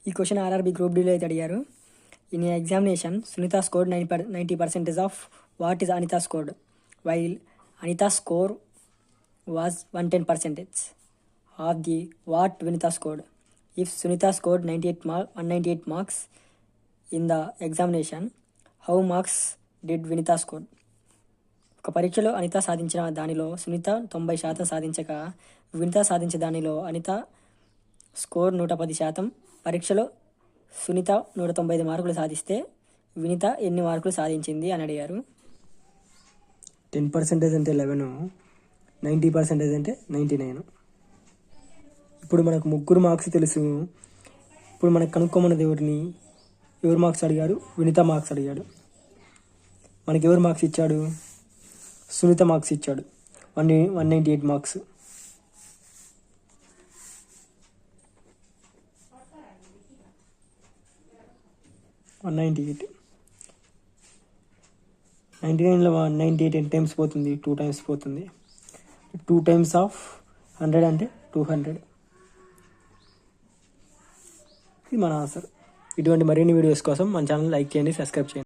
ఈ question RRB group డీలో అయితే అడిగారు. In examination Sunita scored 90% of what is Anita scored, while Anita score was 110% of the what Vinita scored. If Sunita scored 198 marks in the examination, how marks did Vinita score? ఒక పరీక్షలో అనిత సాధించిన దానిలో సునీత 90% సాధించక వినిత సాధించే దానిలో అనిత స్కోర్ 110%. పరీక్షలో సునీత 195 మార్కులు సాధిస్తే వినిత ఎన్ని మార్కులు సాధించింది అని అడిగారు. 10% అంటే 11, 90% అంటే 99. ఇప్పుడు మనకు ముగ్గురు మార్క్స్ తెలుసు. ఇప్పుడు మనకు కనుక్కోమన్నది ఎవరు మార్క్స్ అడిగారు? వినిత మార్క్స్ అడిగాడు. మనకి ఎవరు మార్క్స్ ఇచ్చాడు? సునీత మార్క్స్ ఇచ్చాడు, 198 మార్క్స్. (198) 99లో 198 ఎన్ని టైమ్స్ పోతుంది? 2 టైమ్స్ పోతుంది. 2 టైమ్స్ ఆఫ్ 100 అంటే 200. ఇది మన ఆన్సర్. ఇటువంటి మరిన్ని వీడియోస్ కోసం మన ఛానల్ లైక్ చేయండి, సబ్స్క్రైబ్ చేయండి.